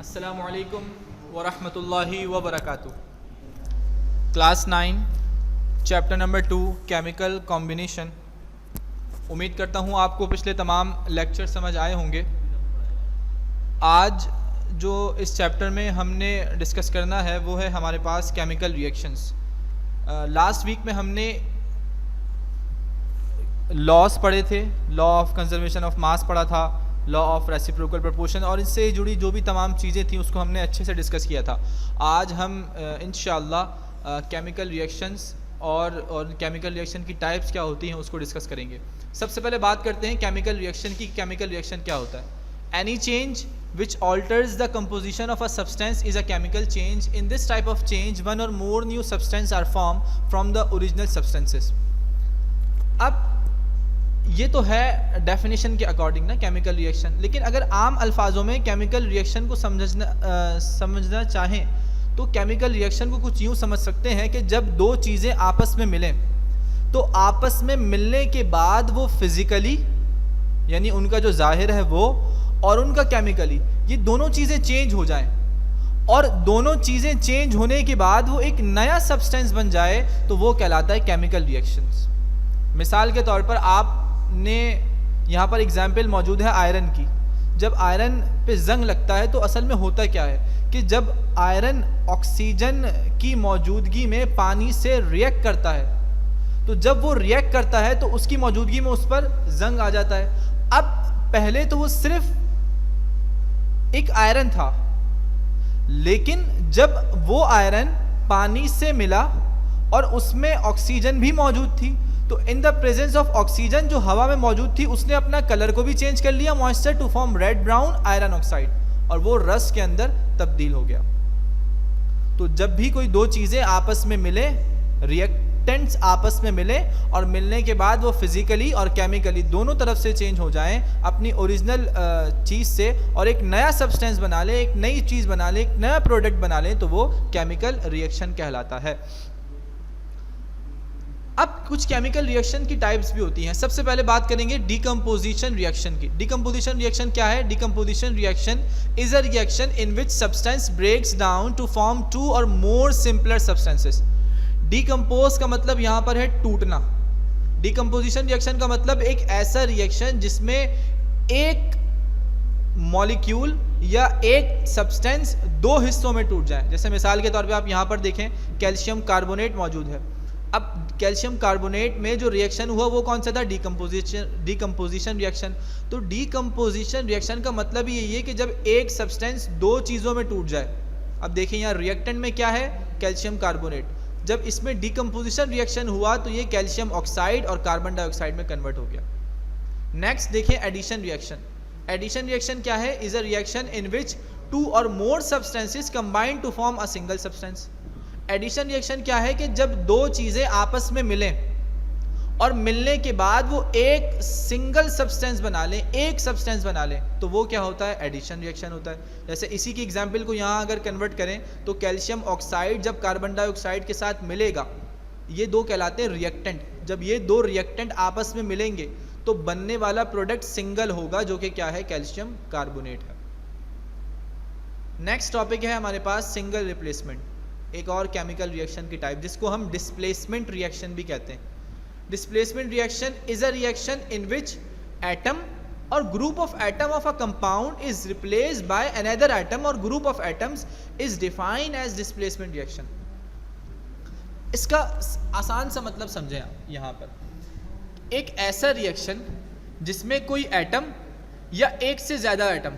अस्सलामुअलैकुम वरहमतुल्लाहि वबरकातुहू। Class 9 chapter number 2 chemical combination. उम्मीद करता हूँ आपको पिछले तमाम लेक्चर समझ आए होंगे। आज जो इस चैप्टर में हमने डिस्कस करना है वो है हमारे पास केमिकल रिएक्शंस। लास्ट वीक में हमने लॉस पढ़े थे, law of conservation of mass पढ़ा था, लॉ ऑफ रेसिप्रोकल प्रोपोर्शन, और इससे जुड़ी जो भी तमाम चीज़ें थी उसको हमने अच्छे से डिस्कस किया था। आज हम इंशाअल्लाह केमिकल रिएक्शंस और केमिकल रिएक्शन की टाइप्स क्या होती हैं उसको डिस्कस करेंगे। सबसे पहले बात करते हैं केमिकल रिएक्शन की। केमिकल रिएक्शन क्या होता है? Any change which alters the composition of a substance is a chemical change. In this type of change, one or more new substance are formed from the original substances. अब ये तो है definition के according ना chemical reaction, लेकिन अगर आम अल्फाजों में केमिकल रिएक्शन को समझना चाहें तो केमिकल रिएक्शन को कुछ यूँ समझ सकते हैं कि जब दो चीज़ें आपस में मिलें तो आपस में मिलने के बाद वो फिज़िकली यानी उनका जो जाहिर है वो और उनका केमिकली ये दोनों चीज़ें चेंज हो जाएं, और दोनों चीज़ें चेंज होने के बाद वो एक नया सब्सटेंस बन जाए तो वो कहलाता है केमिकल रिएक्शंस। मिसाल के तौर पर आपने यहाँ पर एग्जाम्पल मौजूद है आयरन की। जब आयरन पे जंग लगता है तो असल में होता क्या है कि जब आयरन ऑक्सीजन की मौजूदगी में पानी से रिएक्ट करता है तो जब वो रिएक्ट करता है तो उसकी मौजूदगी में उस पर जंग आ जाता है। अब पहले तो वो सिर्फ एक आयरन था, लेकिन जब वो आयरन पानी से मिला और उसमें ऑक्सीजन भी मौजूद थी तो in the presence of oxygen जो हवा में मौजूद थी उसने अपना कलर को भी चेंज कर लिया, moisture to form red brown iron oxide, और वो रस के अंदर तब्दील हो गया। तो जब भी कोई दो चीज़ें आपस में मिले, रिएक्टेंट्स आपस में मिले और मिलने के बाद वो फिजिकली और केमिकली दोनों तरफ से चेंज हो जाएं अपनी ओरिजिनल चीज़ से और एक नया सब्सटेंस बना लें, एक नई चीज़ बना लें, एक नया प्रोडक्ट बना लें, तो वो केमिकल रिएक्शन कहलाता है। अब कुछ केमिकल रिएक्शन की टाइप्स भी होती हैं। सबसे पहले बात करेंगे डीकम्पोजिशन रिएक्शन की। डीकम्पोजिशन रिएक्शन क्या है? Decomposition reaction is a reaction in which substance breaks down to form two और मोर सिंपलर सब्सटेंसेस। डीकम्पोज का मतलब यहाँ पर है टूटना। डीकम्पोजिशन रिएक्शन का मतलब एक ऐसा रिएक्शन जिसमें एक मॉलिक्यूल या एक सब्सटेंस दो हिस्सों में टूट जाए। जैसे मिसाल के तौर पे आप यहाँ पर देखें कैल्शियम कार्बोनेट मौजूद है। अब कैल्शियम कार्बोनेट में जो रिएक्शन हुआ वो कौन सा था? Decomposition reaction. तो डीकम्पोजिशन रिएक्शन का मतलब ही यही है कि जब एक सब्सटेंस दो चीज़ों में टूट जाए। अब देखिए यहाँ रिएक्टेंट में क्या है? Calcium carbonate. जब इसमें डीकम्पोजिशन रिएक्शन हुआ तो ये कैल्शियम ऑक्साइड और कार्बन डाइऑक्साइड में कन्वर्ट हो गया। नेक्स्ट देखिए एडिशन रिएक्शन। एडिशन रिएक्शन क्या है? Is a reaction in which two और more substances combine to form a single substance. Addition reaction क्या है कि जब दो चीज़ें आपस में मिलें और मिलने के बाद वो एक सिंगल सब्सटेंस बना लें, एक सब्सटेंस बना लें, तो वो क्या होता है? एडिशन रिएक्शन होता है। जैसे इसी की एग्जांपल को यहाँ अगर कन्वर्ट करें तो कैल्शियम ऑक्साइड जब कार्बन डाइऑक्साइड के साथ मिलेगा, ये दो कहलाते हैं रिएक्टेंट। जब ये दो रिएक्टेंट आपस में मिलेंगे तो बनने वाला प्रोडक्ट सिंगल होगा जो कि क्या है? कैल्शियम कार्बोनेट है। नेक्स्ट टॉपिक है हमारे पास सिंगल रिप्लेसमेंट, एक और केमिकल रिएक्शन की टाइप जिसको हम डिस्प्लेसमेंट रिएक्शन भी कहते हैं। Displacement reaction is a reaction in which atom और group of atom of a compound is replaced by another atom और group of atoms is defined as displacement reaction. इसका आसान सा मतलब समझें आप। यहाँ पर एक ऐसा रिएक्शन जिसमें कोई एटम या एक से ज्यादा एटम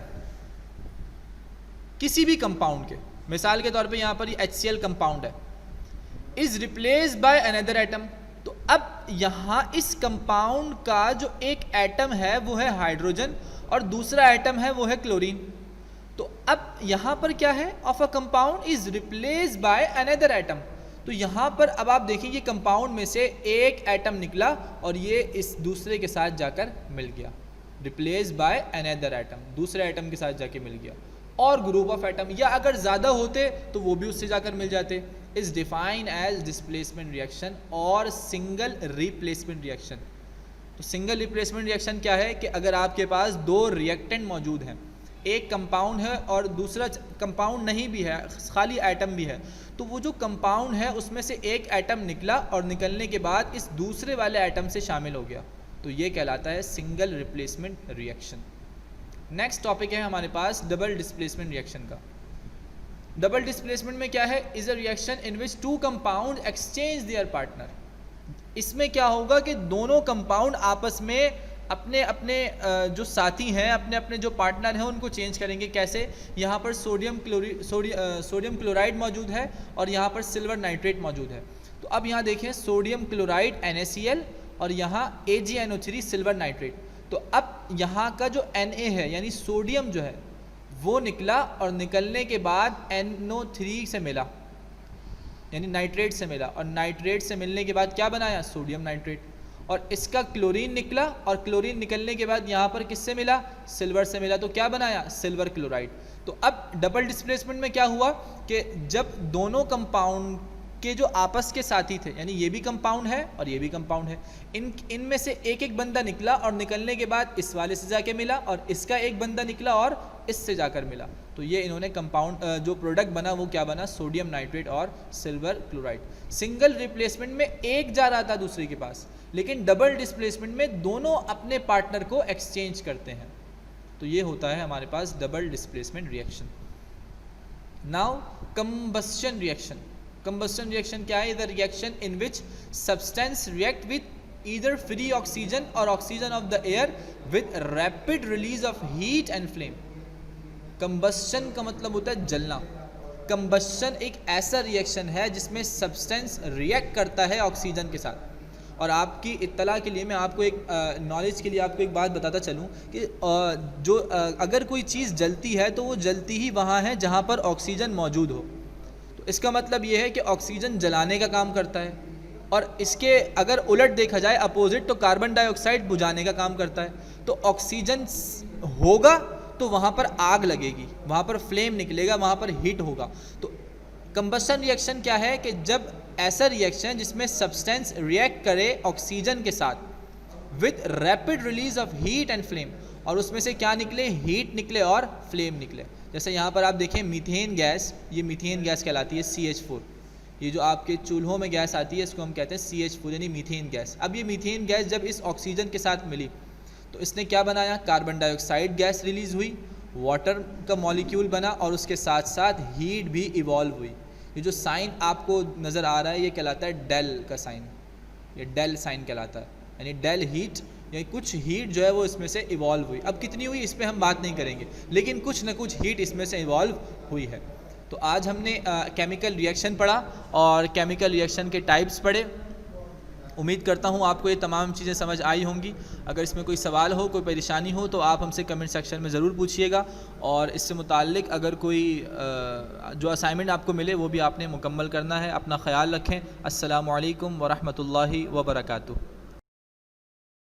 किसी भी कंपाउंड के, मिसाल के तौर पे यहाँ पर HCl कंपाउंड है, is replaced by another atom. तो अब यहाँ इस कंपाउंड का जो एक एटम है वो है हाइड्रोजन और दूसरा एटम है वो है क्लोरीन। तो अब यहाँ पर क्या है? Of a compound is replaced by another atom. तो यहाँ पर अब आप देखिए ये कंपाउंड में से एक एटम निकला और ये इस दूसरे के साथ जाकर मिल गया, रिप्लेस्ड बाय अनदर एटम, दूसरे एटम के साथ जाके मिल गया। और ग्रुप ऑफ एटम या अगर ज़्यादा होते तो वो भी उससे जाकर मिल जाते। Is defined as displacement reaction और सिंगल रिप्लेसमेंट रिएक्शन। तो सिंगल रिप्लेसमेंट रिएक्शन क्या है कि अगर आपके पास दो रिएक्टेंट मौजूद हैं, एक कंपाउंड है और दूसरा कंपाउंड नहीं भी है, खाली एटम भी है, तो वो जो कंपाउंड है उसमें से एक एटम निकला और निकलने के बाद इस दूसरे वाले एटम से शामिल हो गया, तो ये कहलाता है single replacement reaction. Next topic है हमारे पास डबल डिस्प्लेसमेंट रिएक्शन का। डबल डिस्प्लेसमेंट में क्या है, is a reaction in which two compound exchange their partner. इसमें क्या होगा कि दोनों कंपाउंड आपस में अपने अपने जो साथी हैं, अपने अपने जो पार्टनर हैं उनको चेंज करेंगे। कैसे, यहाँ पर सोडियम क्लोराइड मौजूद है और यहाँ पर सिल्वर नाइट्रेट मौजूद है। तो अब यहाँ देखें, सोडियम क्लोराइड NaCl और यहाँ AgNO3 सिल्वर नाइट्रेट। तो अब यहाँ का जो Na है यानी सोडियम जो है वो निकला और निकलने के बाद NO3 से मिला यानी नाइट्रेट से मिला, और नाइट्रेट से मिलने के बाद क्या बनाया, सोडियम नाइट्रेट। और इसका क्लोरीन निकला और क्लोरीन निकलने के बाद यहाँ पर किससे मिला, सिल्वर से मिला, तो क्या बनाया, सिल्वर क्लोराइड। तो अब डबल डिस्प्लेसमेंट में क्या हुआ कि जब दोनों कंपाउंड के जो आपस के साथी थे, यानी ये भी कंपाउंड है और ये भी कंपाउंड है, इनमें से एक एक बंदा निकला और निकलने के बाद इस वाले से जाके मिला और इसका एक बंदा निकला और इससे जाकर मिला, तो ये इन्होंने कंपाउंड जो प्रोडक्ट बना वो क्या बना, सोडियम नाइट्रेट और सिल्वर क्लोराइड। सिंगल रिप्लेसमेंट में एक जा रहा था दूसरे के पास, लेकिन डबल डिस्प्लेसमेंट में दोनों अपने पार्टनर को एक्सचेंज करते हैं, तो ये होता है हमारे पास double displacement reaction. Now combustion reaction. Combustion reaction क्या है, the reaction in which substance react with either free oxygen और oxygen of the air with rapid release of heat and flame. Combustion का मतलब होता है जलना। कंबस्शन एक ऐसा रिएक्शन है जिसमें सब्सटेंस रिएक्ट करता है ऑक्सीजन के साथ। और आपकी इत्तला के लिए मैं आपको एक नॉलेज के लिए आपको एक बात बताता चलूँ कि अगर कोई चीज़ जलती है तो वो जलती ही वहाँ है जहाँ पर ऑक्सीजन मौजूद हो। तो इसका मतलब ये है कि ऑक्सीजन जलाने का काम करता है, और इसके अगर उलट देखा जाए अपोजिट, तो कार्बन डाइऑक्साइड बुझाने का काम करता है। तो ऑक्सीजन होगा तो वहाँ पर आग लगेगी, वहाँ पर फ्लेम निकलेगा, वहाँ पर हीट होगा। तो कंबस्शन रिएक्शन क्या है कि जब ऐसा रिएक्शन जिसमें सब्सटेंस रिएक्ट करे ऑक्सीजन के साथ with rapid release of heat and flame, और उसमें से क्या निकले, हीट निकले और फ्लेम निकले। जैसे यहाँ पर आप देखें मीथेन गैस, ये मीथेन गैस कहलाती है CH4। ये जो आपके चूल्हों में गैस आती है इसको हम कहते हैं CH4 यानी मीथेन गैस। अब ये मीथेन गैस जब इस ऑक्सीजन के साथ मिली तो इसने क्या बनाया, कार्बन डाइऑक्साइड गैस रिलीज़ हुई, वाटर का मॉलिक्यूल बना और उसके साथ साथ हीट भी इवॉल्व हुई। ये जो साइन आपको नज़र आ रहा है ये कहलाता है डेल का साइन, ये डेल साइन कहलाता है, यानी डेल हीट, यानी कुछ हीट जो है वो इसमें से इवॉल्व हुई। अब कितनी हुई इस पर हम बात नहीं करेंगे, लेकिन कुछ ना कुछ हीट इसमें से इवॉल्व हुई है। तो आज हमने केमिकल रिएक्शन पढ़ा और केमिकल रिएक्शन के टाइप्स पढ़े। उम्मीद करता हूँ आपको ये तमाम चीज़ें समझ आई होंगी। अगर इसमें कोई सवाल हो, कोई परेशानी हो तो आप हमसे कमेंट सेक्शन में ज़रूर पूछिएगा, और इससे मुताल्लिक़ अगर कोई जो असाइनमेंट आपको मिले वो भी आपने मुकम्मल करना है। अपना ख़याल रखें। अस्सलामु अलैकुम व रहमतुल्लाहि व बरकातुहू।